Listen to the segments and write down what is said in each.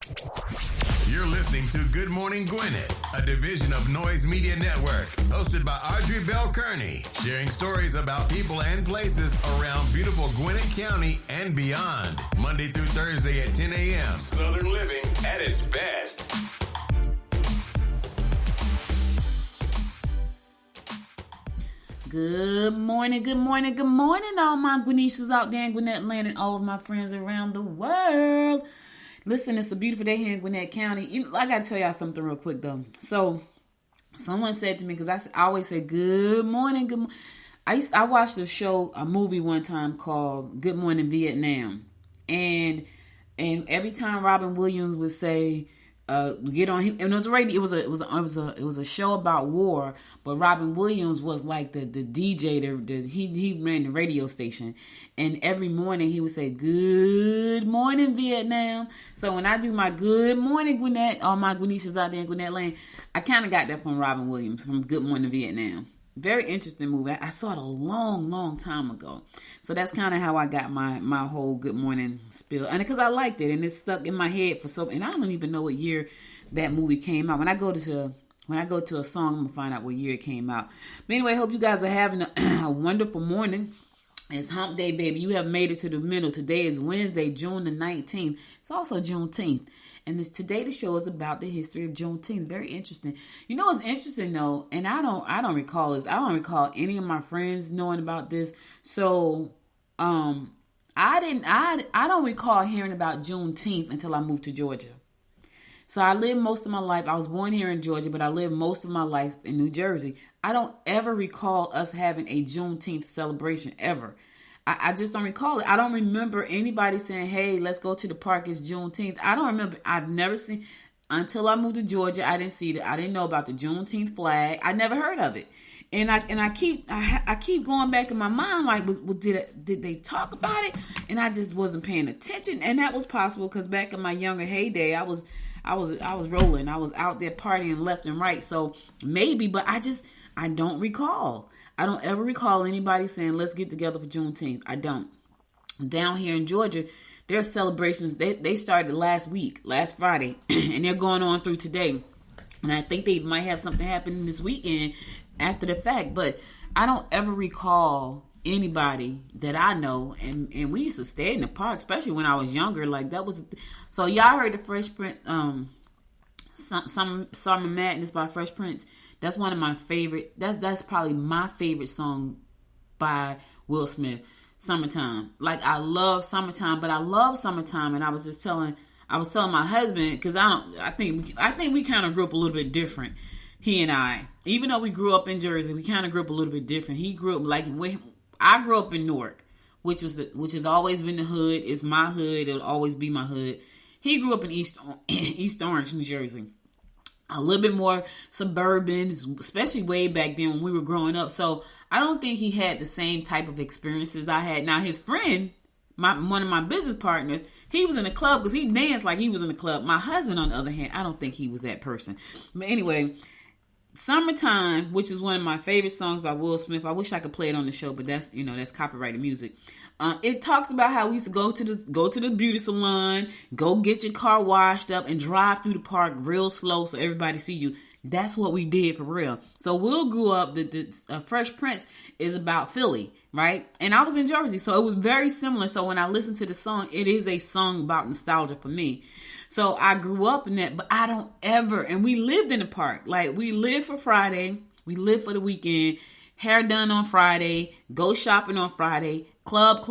You're listening to Good Morning Gwinnett, a division of Noise Media Network, hosted by Audrey Bell Kearney, sharing stories about people and places around beautiful Gwinnett County and beyond. Monday through Thursday at 10 a.m. Southern living at its best. Good morning, good morning, good morning, all my Gwinnetians out there in Gwinnett Land and all of my friends around the world. Listen, it's a beautiful day here in Gwinnett County. I got to tell y'all something real quick, though. So, someone said to me, because I always say, good morning, good morning. I watched a movie one time called Good Morning Vietnam. And every time Robin Williams would say, get on him, and it was a show about war, but Robin Williams was like the DJ, he ran the radio station, and every morning he would say, good morning Vietnam. So when I do my good morning Gwinnett, all my Gwinnetians out there in Gwinnett Lane, I kind of got that from Robin Williams, from Good Morning Vietnam. Very interesting movie. I saw it a long time ago. So that's kind of how I got my whole good morning spiel. And because I liked it and it stuck in my head and I don't even know what year that movie came out. When I go to a song, I'm going to find out what year it came out. But anyway, I hope you guys are having a wonderful morning. It's hump day, baby. You have made it to the middle. Today is Wednesday, June the 19th. It's also Juneteenth. And today the show is about the history of Juneteenth. Very interesting. You know what's interesting though, and I don't recall this. I don't recall any of my friends knowing about this. So I don't recall hearing about Juneteenth until I moved to Georgia. So I lived most of my life. I was born here in Georgia, but I lived most of my life in New Jersey. I don't ever recall us having a Juneteenth celebration ever. I just don't recall it. I don't remember anybody saying, hey, let's go to the park. It's Juneteenth. I don't remember. I've never seen, until I moved to Georgia, I didn't see it. I didn't know about the Juneteenth flag. I never heard of it. And I keep going back in my mind, like, did they talk about it? And I just wasn't paying attention. And that was possible because back in my younger heyday, I was rolling. I was out there partying left and right. So maybe, but I don't recall. I don't ever recall anybody saying, let's get together for Juneteenth. I don't. Down here in Georgia, there are celebrations. They started last Friday, and they're going on through today. And I think they might have something happening this weekend after the fact. But I don't ever recall anybody that I know. And we used to stay in the park, especially when I was younger. Like that was. So y'all heard the Fresh Prince, Summer Madness by Fresh Prince. That's one of my favorite. That's probably my favorite song by Will Smith. Summertime. Like I love Summertime, but I love Summertime, and I was telling my husband because I think we kind of grew up a little bit different. He and I, even though we grew up in Jersey, we kind of grew up a little bit different. He grew up I grew up in Newark, which has always been the hood. It's my hood. It'll always be my hood. He grew up in East Orange, New Jersey. A little bit more suburban, especially way back then when we were growing up. So I don't think he had the same type of experiences I had. Now his friend, one of my business partners, he was in the club because he danced like he was in the club. My husband, on the other hand, I don't think he was that person. But anyway, Summertime, which is one of my favorite songs by Will Smith. I wish I could play it on the show, but that's copyrighted music. It talks about how we used to go to the beauty salon, go get your car washed up, and drive through the park real slow so everybody see you. That's what we did for real. So Will grew up. The Fresh Prince is about Philly, right? And I was in Jersey, so it was very similar. So when I listen to the song, it is a song about nostalgia for me. So I grew up in that, but I don't ever. And we lived in the park. Like we lived for Friday, we lived for the weekend. Hair done on Friday, go shopping on Friday, club,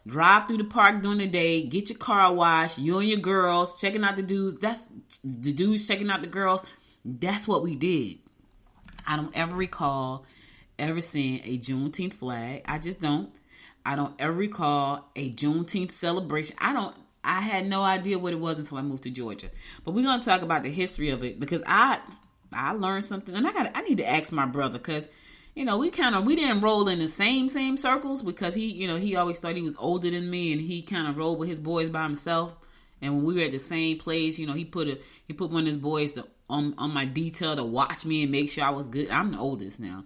drive through the park during the day, get your car washed, you and your girls, checking out the dudes. That's the dudes checking out the girls. That's what we did. I don't ever recall ever seeing a Juneteenth flag. I just don't. I don't ever recall a Juneteenth celebration. I had no idea what it was until I moved to Georgia. But we're going to talk about the history of it because I learned something. And I need to ask my brother because we didn't roll in the same circles because he always thought he was older than me and he kind of rolled with his boys by himself. And when we were at the same place, he put one of his boys on my detail to watch me and make sure I was good. I'm the oldest now.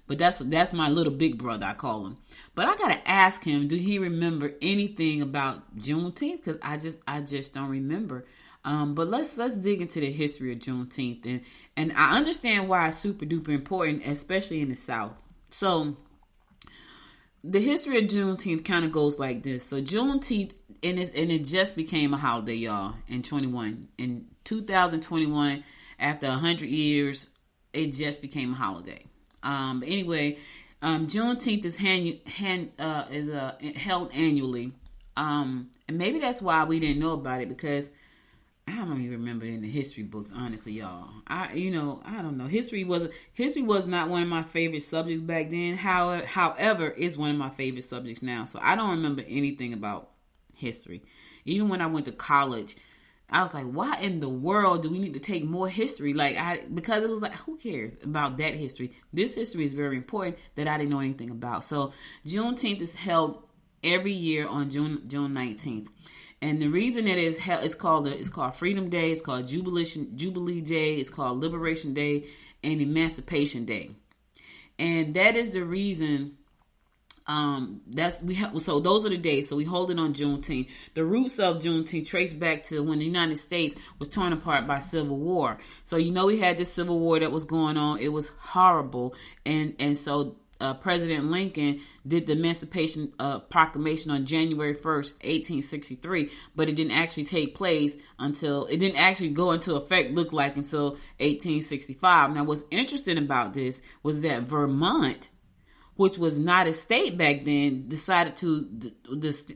But that's my little big brother, I call him. But I gotta ask him, do he remember anything about Juneteenth? Because I just don't remember. But let's dig into the history of Juneteenth, and I understand why it's super duper important, especially in the South. So the history of Juneteenth kind of goes like this. So Juneteenth, and it just became a holiday, y'all, in 2021, after 100 years, it just became a holiday. But anyway, Juneteenth is held annually, and maybe that's why we didn't know about it, because I don't even remember it in the history books, honestly, y'all. I don't know. History was not one of my favorite subjects back then. However, it's one of my favorite subjects now. So I don't remember anything about history. Even when I went to college, I was like, why in the world do we need to take more history? Because it was like, who cares about that history? This history is very important that I didn't know anything about. So Juneteenth is held every year on June 19th. And the reason it is held, it's called Freedom Day, it's called Jubilee Day, it's called Liberation Day, and Emancipation Day. And that is the reason. So those are the days. So we hold it on Juneteenth. The roots of Juneteenth trace back to when the United States was torn apart by civil war. So we had this civil war that was going on. It was horrible, and so President Lincoln did the Emancipation Proclamation on January 1st, 1863, but it didn't actually take place until, it didn't actually go into effect, until 1865. Now, what's interesting about this was that Vermont, which was not a state back then, decided to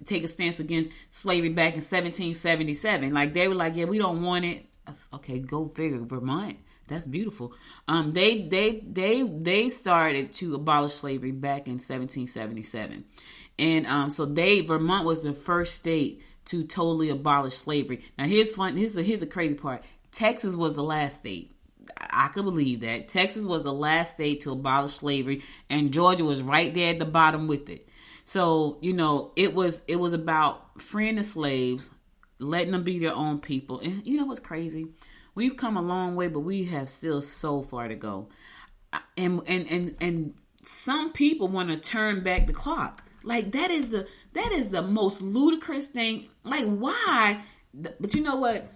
take a stance against slavery back in 1777. Like, they were like, yeah, we don't want it. Okay, go figure, Vermont. That's beautiful. They started to abolish slavery back in 1777, and so Vermont was the first state to totally abolish slavery. Now here's the crazy part. Texas was the last state. I could believe that. Texas was the last state to abolish slavery, and Georgia was right there at the bottom with it. So it was about freeing the slaves, letting them be their own people. And you know what's crazy? We've come a long way, but we have still so far to go. And some people want to turn back the clock. Like, that is the most ludicrous thing. Like, why? But you know what?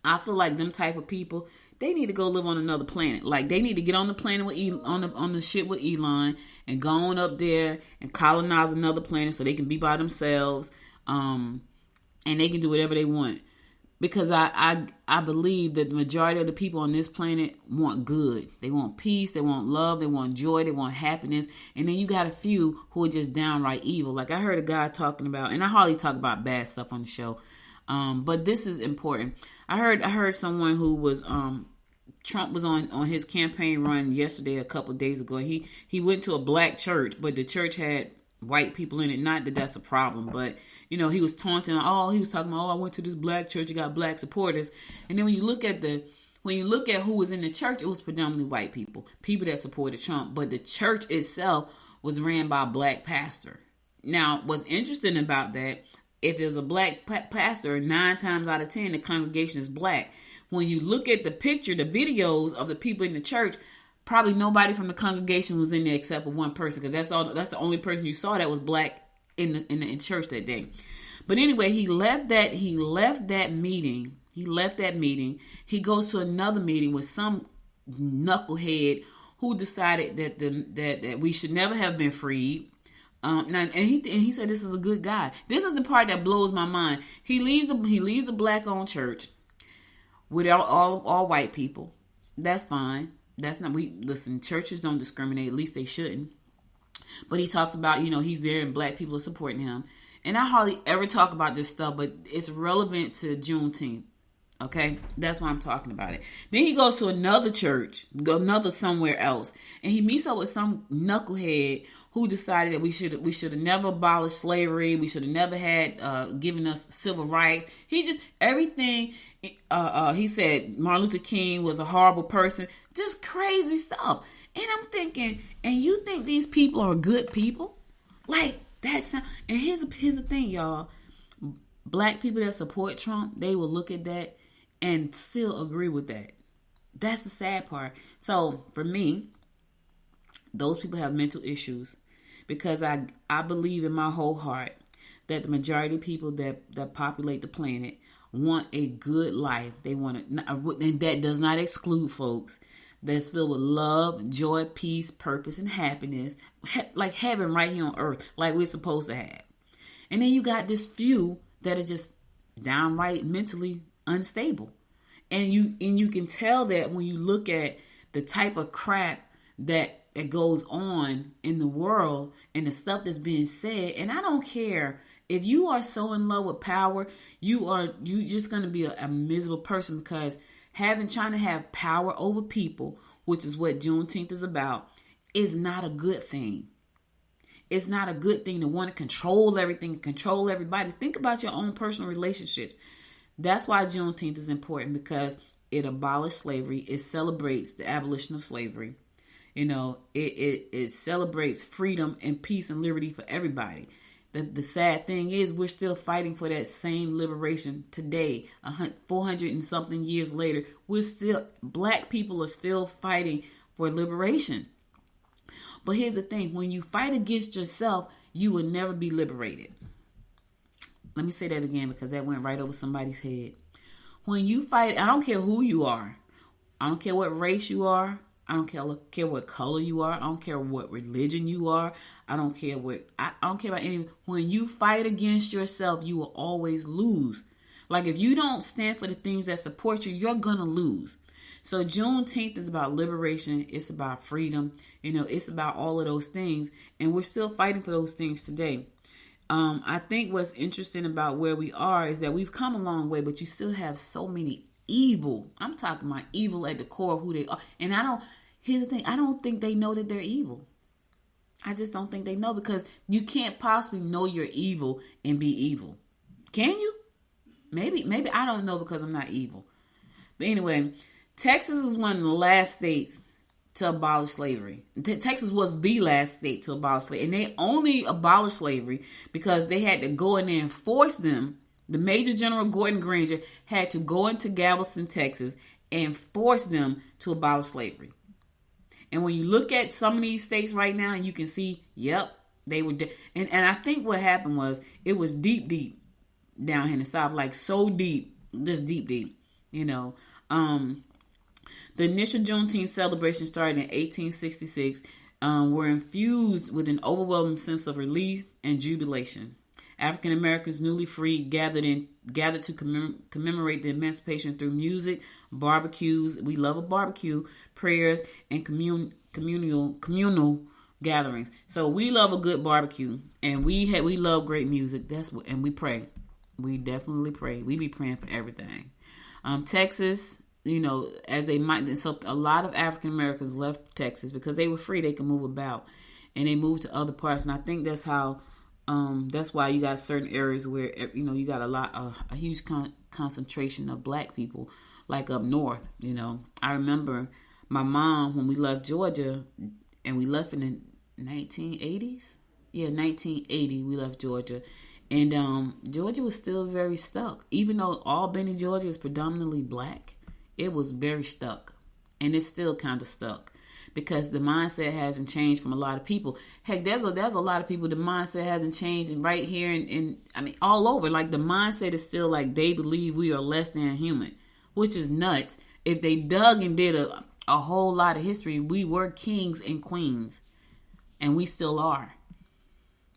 I feel like them type of people, they need to go live on another planet. Like, they need to get on the planet with on the ship with Elon and go on up there and colonize another planet so they can be by themselves, and they can do whatever they want. Because I believe that the majority of the people on this planet want good. They want peace, they want love, they want joy, they want happiness. And then you got a few who are just downright evil. Like, I heard a guy talking about, and I hardly talk about bad stuff on the show, but this is important. I heard someone who was Trump was on his campaign run yesterday, a couple of days ago. He went to a black church, but the church had white people in it. Not that that's a problem, but he was taunting. He was talking about, I went to this black church, it got black supporters. And then when you look at who was in the church, it was predominantly white people that supported Trump. But the church itself was ran by a black pastor. Now, what's interesting about that, if there's a black pastor, 9 times out of 10, the congregation is black. When you look at the picture, the videos of the people in the church, probably nobody from the congregation was in there except for one person, because that's the only person you saw that was black in the church that day. But anyway, he left that meeting. He goes to another meeting with some knucklehead who decided that we should never have been freed. And he said this is a good guy. This is the part that blows my mind. He leaves a black-owned church with all white people. That's fine. That's not, listen, churches don't discriminate, at least they shouldn't. But he talks about, he's there and black people are supporting him. And I hardly ever talk about this stuff, but it's relevant to Juneteenth. Okay? That's why I'm talking about it. Then he goes to another church, somewhere else, and he meets up with some knucklehead who decided that we should have never abolished slavery. We should have never had given us civil rights. Everything. He said Martin Luther King was a horrible person. Just crazy stuff. And I'm thinking, and you think these people are good people? Like, that's not. And here's the thing, y'all. Black people that support Trump, they will look at that and still agree with that. That's the sad part. So for me, those people have mental issues, because I believe in my whole heart that the majority of people that populate the planet want a good life. They want to, and that does not exclude folks that's filled with love, joy, peace, purpose, and happiness, like heaven right here on earth, like we're supposed to have. And then you got this few that are just downright mentally unstable. And you can tell that when you look at the type of crap that goes on in the world and the stuff that's being said. And I don't care if you are so in love with power, you just going to be a miserable person, because trying to have power over people, which is what Juneteenth is about, is not a good thing. It's not a good thing to want to control everything, control everybody. Think about your own personal relationships. That's why Juneteenth is important, because it abolished slavery. It celebrates the abolition of slavery. You know, it celebrates freedom and peace and liberty for everybody. The sad thing is we're still fighting for that same liberation today, 400 and something years later. Black people are still fighting for liberation. But here's the thing, when you fight against yourself, you will never be liberated. Let me say that again, because that went right over somebody's head. When you fight, I don't care who you are. I don't care what race you are. I don't care what color you are. I don't care what religion you are. I don't care about any. When you fight against yourself, you will always lose. Like, if you don't stand for the things that support you, you're gonna lose. So Juneteenth is about liberation. It's about freedom. You know, it's about all of those things, and we're still fighting for those things today. I think what's interesting about where we are is that we've come a long way, but you still have so many evil. I'm talking about evil at the core of who they are. And here's the thing, I don't think they know that they're evil. I just don't think they know, because you can't possibly know you're evil and be evil. Can you? Maybe I don't know, because I'm not evil. But anyway, Texas is one of the last states to abolish slavery. Texas was the last state to abolish slavery. And they only abolished slavery because they had to go in there and force them. The Major General Gordon Granger had to go into Galveston, Texas, and force them to abolish slavery. And when you look at some of these states right now, you can see, yep, they were. And I think what happened was, it was deep down here in the South, like so deep, just deep, you know. The initial Juneteenth celebration started in 1866, were infused with an overwhelming sense of relief and jubilation. African Americans newly freed gathered to commemorate the emancipation through music, barbecues. We love a barbecue, prayers, and communal gatherings. So we love a good barbecue, and we love great music. And we pray. We definitely pray. We be praying for everything. Texas, you know, as they might. So a lot of African Americans left Texas because they were free. They could move about, and they moved to other parts. And I think that's how. That's why you got certain areas where, you know, you got a huge concentration of black people, like up north. You know, I remember my mom, when we left Georgia, and we left in the 1980s. Yeah, 1980 we left Georgia, and Georgia was still very stuck. Even though Albany, Georgia is predominantly black, it was very stuck, and it's still kind of stuck. Because the mindset hasn't changed from a lot of people. Heck, there's a lot of people, the mindset hasn't changed, and right here and I mean all over. Like, the mindset is still like they believe we are less than human, which is nuts. If they dug and did a whole lot of history, we were kings and queens, and we still are.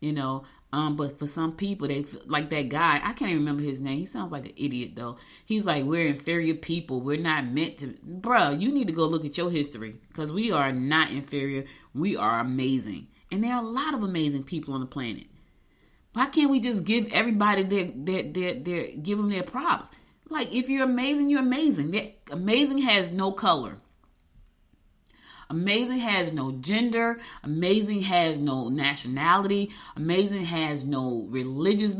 You know, but for some people, they like that guy. I can't even remember his name. He sounds like an idiot though. He's like, we're inferior people. We're not meant to. Bruh, you need to go look at your history, because we are not inferior. We are amazing, and there are a lot of amazing people on the planet. Why can't we just give everybody give them their props? Like, if you're amazing, you're amazing. Amazing has no color. Amazing has no gender. Amazing has no nationality. Amazing has no religious.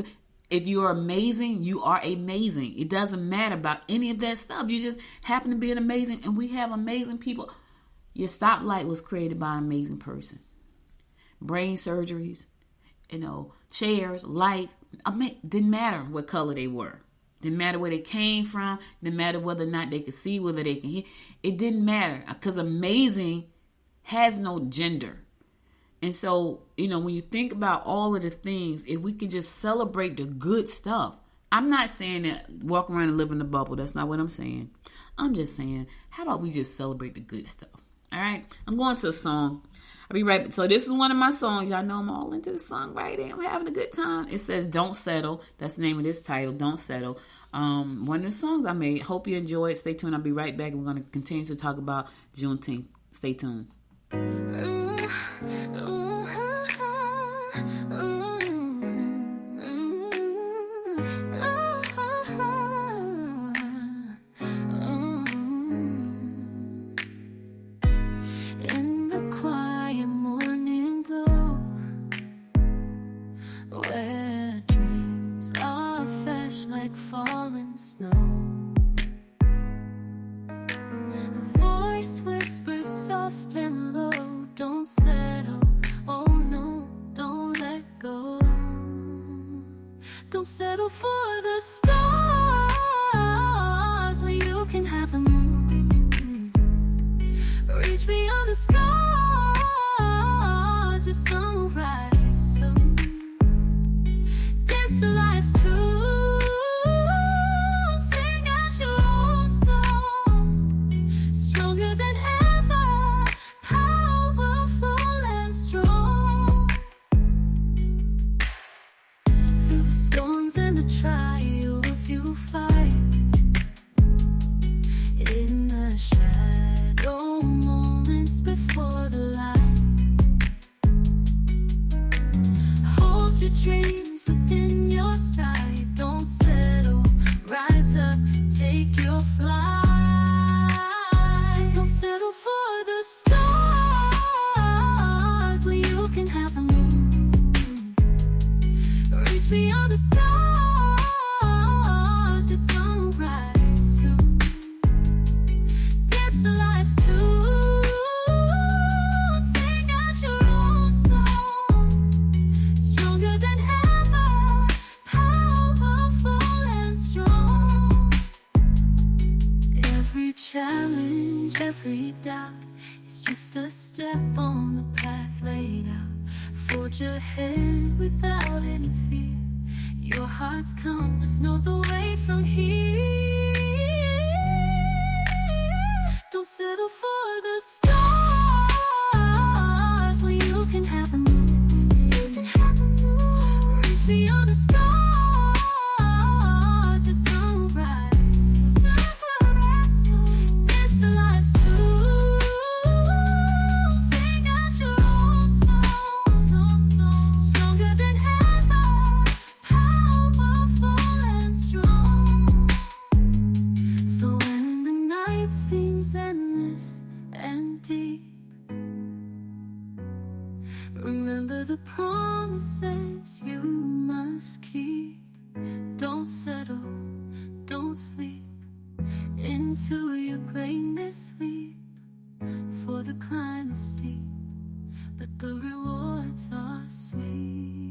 If you are amazing, you are amazing. It doesn't matter about any of that stuff. You just happen to be an amazing, and we have amazing people. Your stoplight was created by an amazing person. Brain surgeries, you know, chairs, lights. Didn't matter what color they were. Didn't matter where they came from. Didn't matter whether or not they could see, whether they can hear. It didn't matter, because amazing has no gender. And so, when you think about all of the things, if we could just celebrate the good stuff. I'm not saying that walk around and live in a bubble. That's not what I'm saying. I'm just saying, how about we just celebrate the good stuff? All right? I'm going to a song. I'll be right back. So this is one of my songs. Y'all know I'm all into the songwriting. I'm having a good time. It says Don't Settle. That's the name of this title, Don't Settle. One of the songs I made. Hope you enjoy it. Stay tuned. I'll be right back. We're going to continue to talk about Juneteenth. Stay tuned. Don't settle for the stars when you can have the moon. Reach beyond the scars, your sun will rise soon. Dance to life's tune, sing out your own song. Stronger than ever, powerful and strong. Through the storms and the trials you fight, in the shadow moments before the light, hold your dreams within your sight. Don't settle, rise up, take your flight. Don't settle for the stars when you can have the moon. Reach beyond the stars, your sun will rise soon. Dance to life's tune, sing out your own song. Stronger than ever, powerful and strong. Every challenge, every doubt is just a step on the path laid out. Forge ahead without any fear. Your heart's compass knows the way from here. Don't settle for the stars when you can have the moon. Reach beyond the stars, your sun will rise. Dance to life's tune, sing out your own song. Stronger than ever, powerful and strong. So when the night seems endless and deep, remember the promises you must keep. Don't settle, don't sleep, into your greatness leap. For the climb is steep, but the rewards are sweet.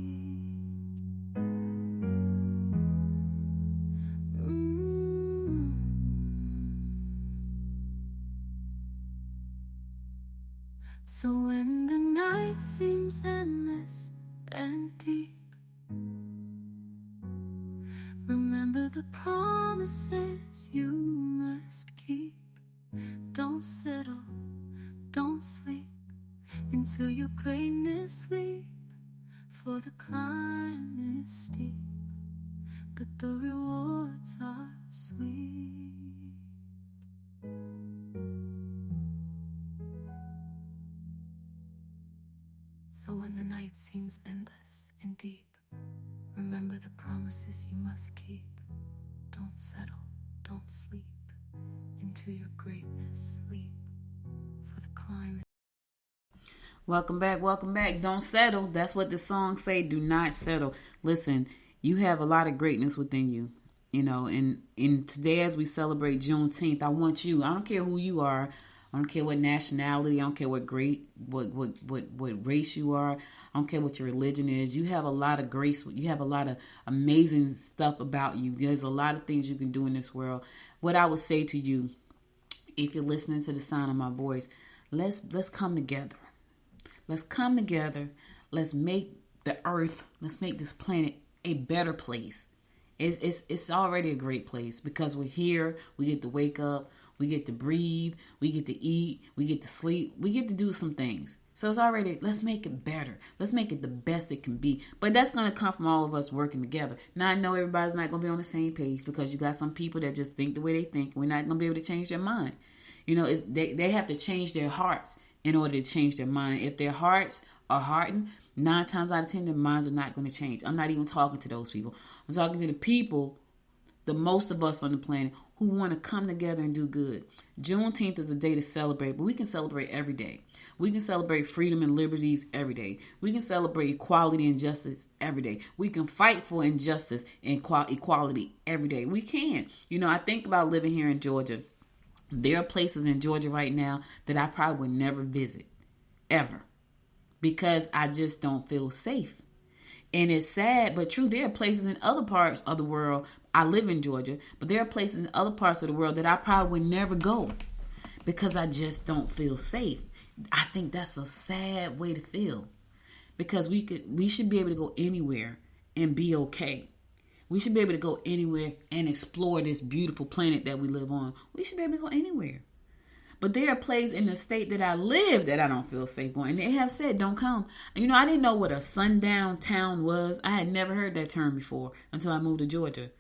So when the night seems endless and deep, remember the promises you must keep. Don't settle, don't sleep, into your greatness leap. For the climb is steep, but the rewards are sweet. So when the night seems endless and deep, remember the promises you must keep. Don't settle, don't sleep, into your greatness leap. For the climb. Welcome back, welcome back. Don't settle. That's what the song say. Do not settle. Listen, you have a lot of greatness within you. And today as we celebrate Juneteenth, I want you, I don't care who you are, I don't care what nationality, I don't care what race you are, I don't care what your religion is. You have a lot of grace, you have a lot of amazing stuff about you. There's a lot of things you can do in this world. What I would say to you, if you're listening to the sound of my voice, let's come together. Let's come together. Let's make the earth, let's make this planet a better place. It's already a great place because we're here. We get to wake up. We get to breathe. We get to eat. We get to sleep. We get to do some things. So it's already, let's make it better. Let's make it the best it can be. But that's going to come from all of us working together. Now, I know everybody's not going to be on the same page because you got some people that just think the way they think. We're not going to be able to change their mind. You know, they have to change their hearts in order to change their mind. If their hearts are hardened, 9 times out of 10, their minds are not going to change. I'm not even talking to those people. I'm talking to the people, the most of us on the planet, who want to come together and do good. Juneteenth is a day to celebrate, but we can celebrate every day. We can celebrate freedom and liberties every day. We can celebrate equality and justice every day. We can fight for injustice and equality every day. We can. You know, I think about living here in Georgia. There are places in Georgia right now that I probably would never visit, ever, because I just don't feel safe. And it's sad, but true, there are places in other parts of the world. I live in Georgia, but there are places in other parts of the world that I probably would never go because I just don't feel safe. I think that's a sad way to feel because we should be able to go anywhere and be okay. We should be able to go anywhere and explore this beautiful planet that we live on. We should be able to go anywhere. But there are places in the state that I live that I don't feel safe going. And they have said, don't come. You know, I didn't know what a sundown town was. I had never heard that term before until I moved to Georgia.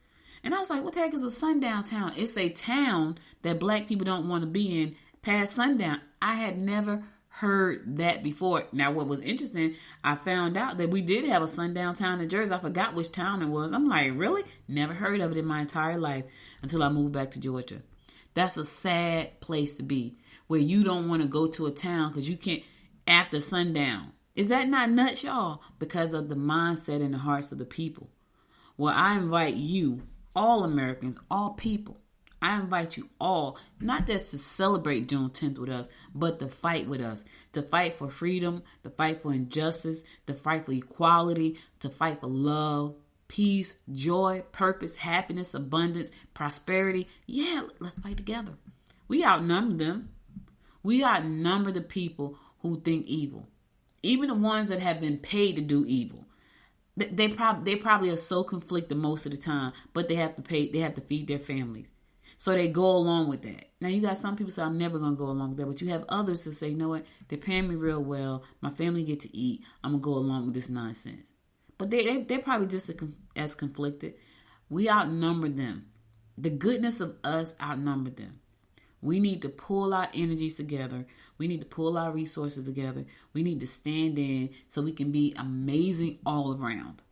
And I was like, what the heck is a sundown town? It's a town that black people don't want to be in past sundown. I had never heard that before. Now, what was interesting, I found out that we did have a sundown town in Jersey. I forgot which town it was. I'm like, really? Never heard of it in my entire life until I moved back to Georgia. That's a sad place to be, where you don't want to go to a town because you can't after sundown. Is that not nuts, y'all? Because of the mindset and the hearts of the people. Well, I invite you, all Americans, all people, I invite you all, not just to celebrate Juneteenth with us, but to fight with us. To fight for freedom, to fight for injustice, to fight for equality, to fight for love, peace, joy, purpose, happiness, abundance, prosperity. Yeah, let's fight together. We outnumber them. We outnumber the people who think evil. Even the ones that have been paid to do evil. They probably are so conflicted most of the time, but they have to feed their families. So they go along with that. Now, you got some people say, I'm never going to go along with that. But you have others that say, you know what? They're paying me real well. My family get to eat. I'm going to go along with this nonsense. But they're probably just as conflicted. We outnumber them. The goodness of us outnumber them. We need to pull our energies together. We need to pull our resources together. We need to stand in so we can be amazing all around.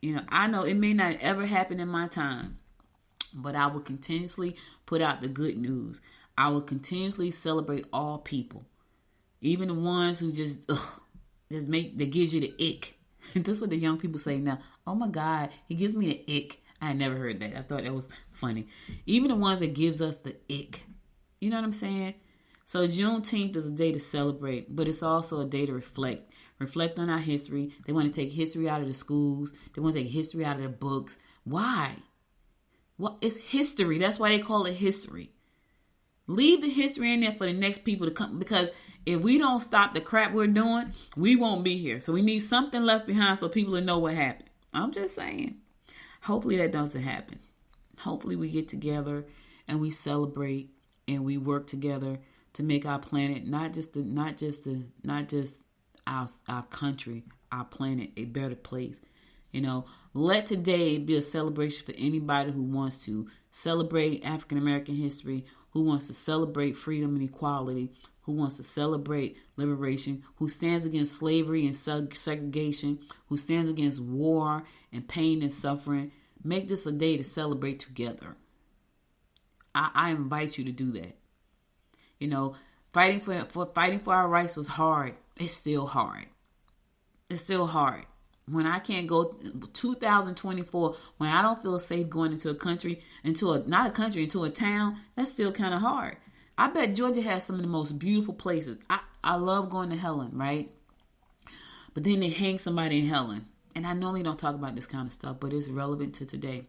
You know, I know it may not ever happen in my time, but I will continuously put out the good news. I will continuously celebrate all people. Even the ones who that gives you the ick. That's what the young people say now. Oh my God, he gives me the ick. I had never heard that. I thought that was funny. Even the ones that gives us the ick. You know what I'm saying? So Juneteenth is a day to celebrate, but it's also a day to reflect. Reflect on our history. They want to take history out of the schools. They want to take history out of their books. Why? Well, it's history. That's why they call it history. Leave the history in there for the next people to come. Because if we don't stop the crap we're doing, we won't be here. So we need something left behind so people will know what happened. I'm just saying. Hopefully that doesn't happen. Hopefully we get together and we celebrate and we work together to make our planet, not just our country, our planet, a better place. You know, let today be a celebration for anybody who wants to celebrate African American history, who wants to celebrate freedom and equality, who wants to celebrate liberation, who stands against slavery and segregation, who stands against war and pain and suffering. Make this a day to celebrate together. I invite you to do that. You know, fighting for our rights was hard. It's still hard. It's still hard. When I can't go 2024, when I don't feel safe going into a country, into a town, that's still kind of hard. I bet Georgia has some of the most beautiful places. I love going to Helen, right? But then they hang somebody in Helen. And I normally don't talk about this kind of stuff, but it's relevant to today.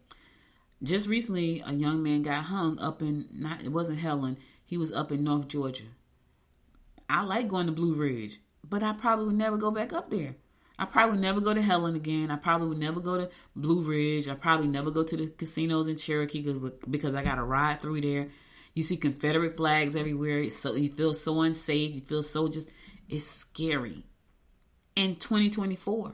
Just recently, a young man got hung up it wasn't Helen, he was up in North Georgia. I like going to Blue Ridge, but I probably would never go back up there. I probably would never go to Helen again. I probably would never go to Blue Ridge. I probably never go to the casinos in Cherokee because I got to ride through there. You see Confederate flags everywhere. So you feel so unsafe. You feel so it's scary. In 2024.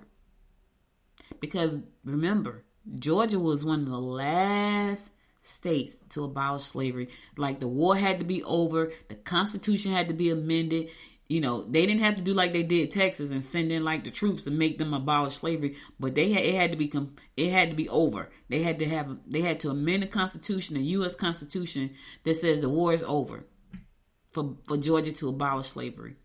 Because remember, Georgia was one of the last states to abolish slavery. Like the war had to be over. The Constitution had to be amended. You know, they didn't have to do like they did Texas and send in like the troops and make them abolish slavery, but it had to be over. They had to amend the Constitution, the U.S. Constitution that says the war is over for Georgia to abolish slavery.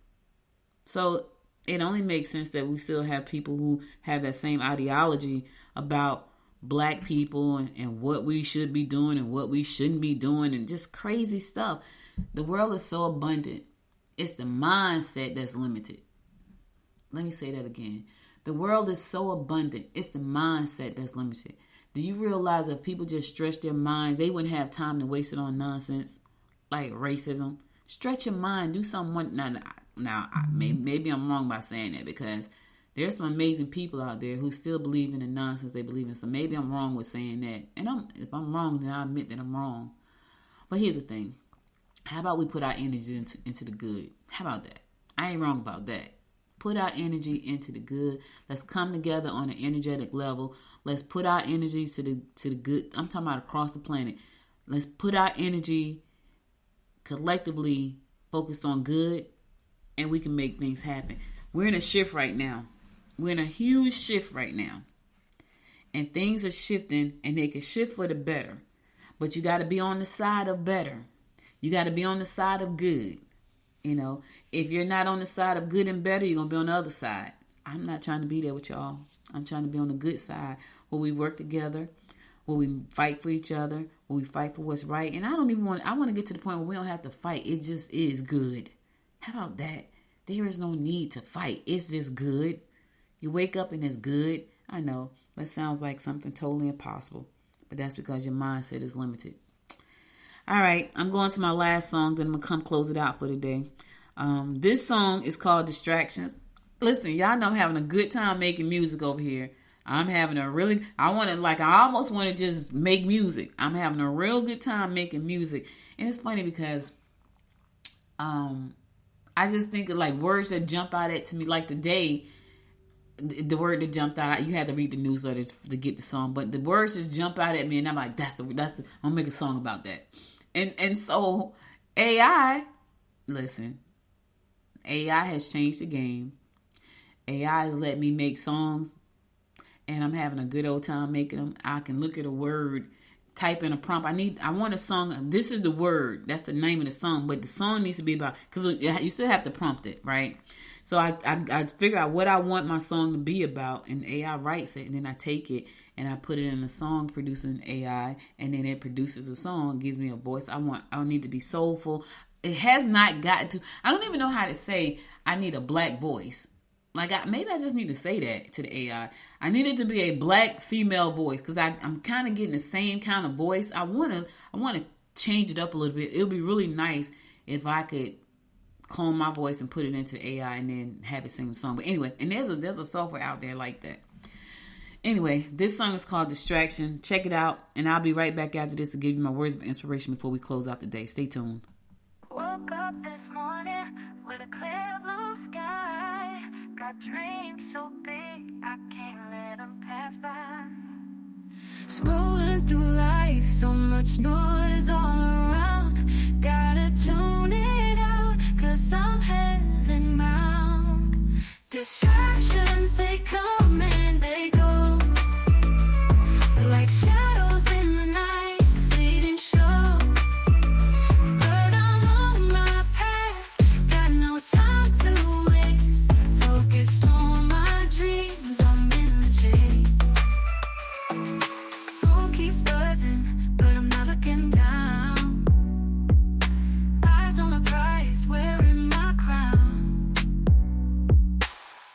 So it only makes sense that we still have people who have that same ideology about black people and what we should be doing and what we shouldn't be doing and just crazy stuff. The world is so abundant. It's the mindset that's limited. Let me say that again. The world is so abundant. It's the mindset that's limited. Do you realize that if people just stretch their minds, they wouldn't have time to waste it on nonsense like racism? Stretch your mind. Do something. Now maybe I'm wrong by saying that because there's some amazing people out there who still believe in the nonsense they believe in. So maybe I'm wrong with saying that. And if I'm wrong, then I admit that I'm wrong. But here's the thing. How about we put our energy into the good? How about that? I ain't wrong about that. Put our energy into the good. Let's come together on an energetic level. Let's put our energy to the good. I'm talking about across the planet. Let's put our energy collectively focused on good, and we can make things happen. We're in a shift right now. We're in a huge shift right now. And things are shifting, and they can shift for the better. But you got to be on the side of better. You got to be on the side of good. You know, if you're not on the side of good and better, you're going to be on the other side. I'm not trying to be there with y'all. I'm trying to be on the good side where we work together, where we fight for each other, where we fight for what's right. And I want to get to the point where we don't have to fight. It just is good. How about that? There is no need to fight. It's just good. You wake up and it's good. I know that sounds like something totally impossible, but that's because your mindset is limited. All right, I'm going to my last song, then I'm going to come close it out for today. This song is called Distractions. Listen, y'all know I'm having a good time making music over here. I almost want to just make music. I'm having a real good time making music. And it's funny because I just think of like words that jump out at to me. Like today, the word that jumped out, you had to read the newsletters to get the song, but the words just jump out at me and I'm like, I'm gonna make a song about that. And so AI has changed the game. AI has let me make songs and I'm having a good old time making them. I can look at a word, type in a prompt. I want a song. This is the word. That's the name of the song. But the song needs to be about, because you still have to prompt it, right? So I figure out what I want my song to be about, and AI writes it, and then I take it and I put it in a song producing AI, and then it produces a song, gives me a voice. I need to be soulful. It has not gotten to, I don't even know how to say I need a black voice. Like maybe I just need to say that to the AI. I need it to be a black female voice because I'm kind of getting the same kind of voice. I want to change it up a little bit. It would be really nice if I could clone my voice and put it into AI and then have it sing the song. But anyway, and there's a software out there like that. Anyway, this song is called Distraction. Check it out, and I'll be right back after this to give you my words of inspiration before we close out the day. Stay tuned. Woke up this morning with a clear blue sky. Got dreams so big I can't let them pass by. Scrolling through life, so much noise all around. Gotta tune it out, 'cause I'm heaven bound. Distractions, they come and they go. They're like shadows in the night, fading show. But I'm on my path, got no time to waste. Focused on my dreams, I'm in the chase. Phone keeps buzzing, but I'm not looking down. Eyes on my prize, wearing my crown.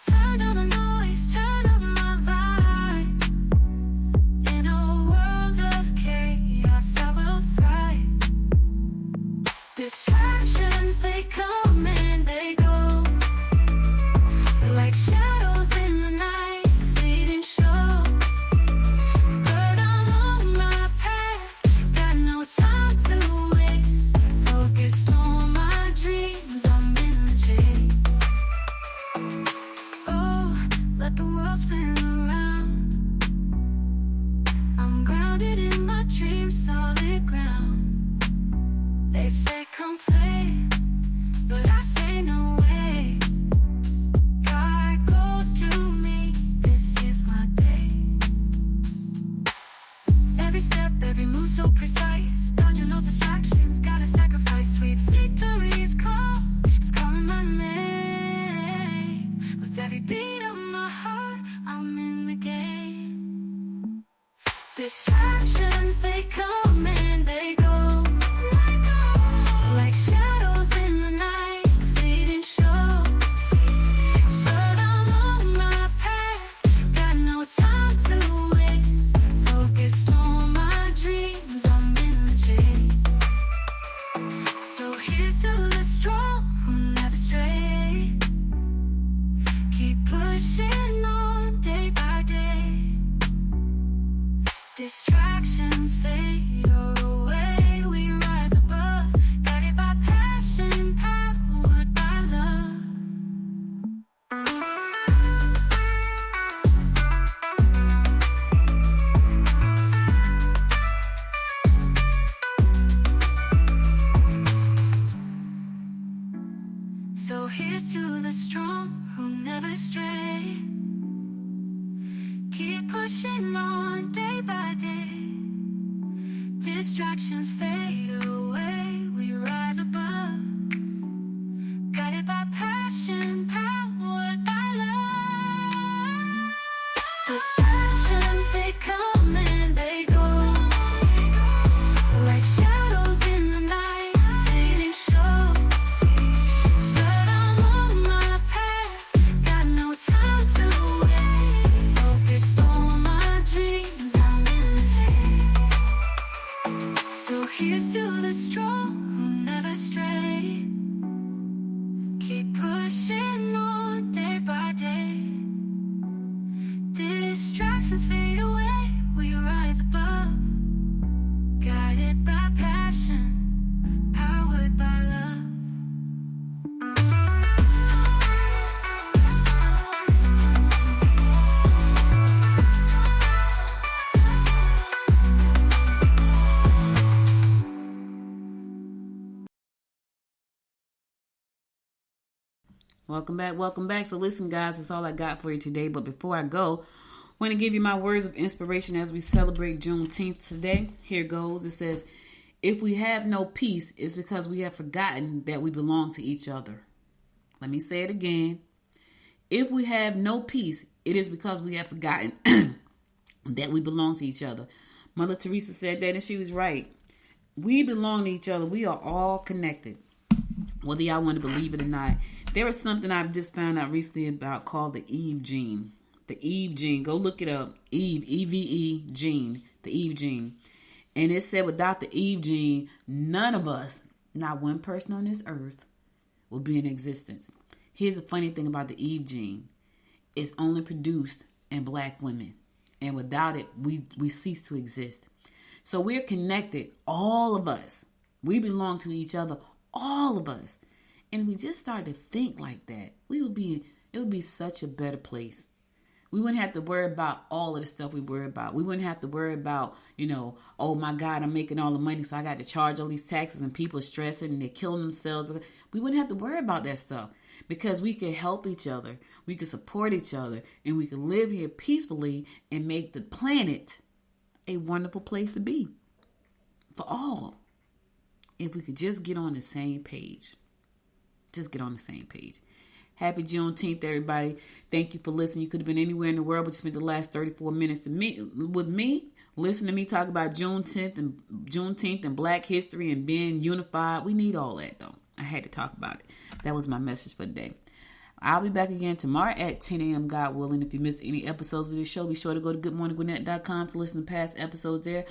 Turn down the noise, turn up my vibe. In a world of chaos, I will thrive. Distractions, they come and they go. here's to the strong who never stray. Keep pushing on day by day. Distractions fade away. We rise above. Guided by passion, powered by love. Distractions, they come and they go. Like shadows in the night, fading slow. But I'm on my path, got no time to wait. Focused on my dreams, I'm in the chase. So here's to the strong who never stray. Keep pushing on day by day. Distractions fade away, we rise above. Guided by passion, powered by love. Welcome back. So listen, guys, that's all I got for you today. But before I go, I want to give you my words of inspiration as we celebrate Juneteenth today. Here goes. It says, if we have no peace, it's because we have forgotten that we belong to each other. Let me say it again. If we have no peace, it is because we have forgotten that we belong to each other. Mother Teresa said that, and she was right. We belong to each other. We are all connected, whether y'all want to believe it or not. There is something I've just found out recently about called the Eve gene. The Eve gene. Go look it up. Eve, E-V-E, gene. The Eve gene. And it said without the Eve gene, none of us, not one person on this earth, will be in existence. Here's the funny thing about the Eve gene. It's only produced in black women. And without it, we cease to exist. So we're connected, all of us. We belong to each other, all of us. And we just start to think like that, it would be such a better place. We wouldn't have to worry about all of the stuff we worry about. We wouldn't have to worry about, oh my God, I'm making all the money, so I got to charge all these taxes, and people are stressing and they're killing themselves. We wouldn't have to worry about that stuff because we could help each other, we could support each other, and we could live here peacefully and make the planet a wonderful place to be for all. If we could just get on the same page. Just get on the same page. Happy Juneteenth, everybody. Thank you for listening. You could have been anywhere in the world, but you spent the last 34 minutes with me. Listen to me talk about Juneteenth and Black history and being unified. We need all that, though. I had to talk about it. That was my message for today. I'll be back again tomorrow at 10 a.m., God willing. If you missed any episodes of this show, be sure to go to goodmorninggwinnett.com to listen to past episodes there.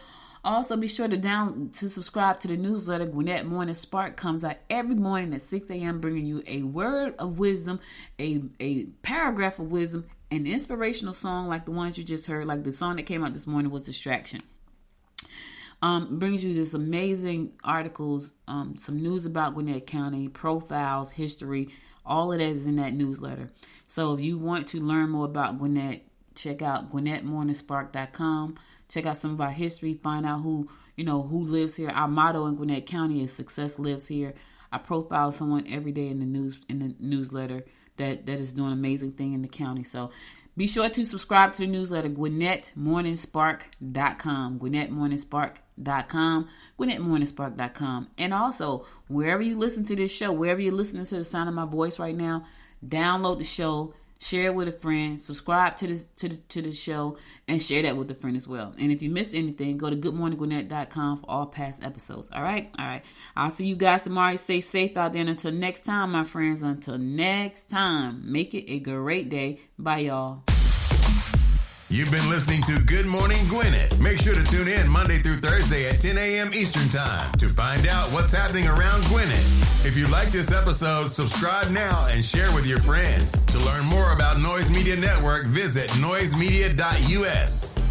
Also, be sure to subscribe to the newsletter. Gwinnett Morning Spark comes out every morning at 6 a.m., bringing you a word of wisdom, a paragraph of wisdom, an inspirational song like the ones you just heard. Like the song that came out this morning was Distraction. Brings you this amazing articles, some news about Gwinnett County, profiles, history. All of that is in that newsletter. So if you want to learn more about Gwinnett, check out GwinnettMorningspark.com. Check out some of our history. Find out who lives here. Our motto in Gwinnett County is "Success lives here." I profile someone every day in the newsletter that is doing an amazing thing in the county. So be sure to subscribe to the newsletter, GwinnettMorningspark.com. GwinnettMorningspark.com. GwinnettMorningspark.com. And also, wherever you listen to this show, wherever you're listening to the sound of my voice right now, download the show. Share it with a friend, subscribe to the show, and share that with a friend as well. And if you missed anything, go to goodmorninggwinnett.com for all past episodes. All right? I'll see you guys tomorrow. Stay safe out there. And until next time, my friends, until next time, make it a great day. Bye, y'all. You've been listening to Good Morning Gwinnett. Make sure to tune in Monday through Thursday at 10 a.m. Eastern Time to find out what's happening around Gwinnett. If you like this episode, subscribe now and share with your friends. To learn more about Noise Media Network, visit noisemedia.us.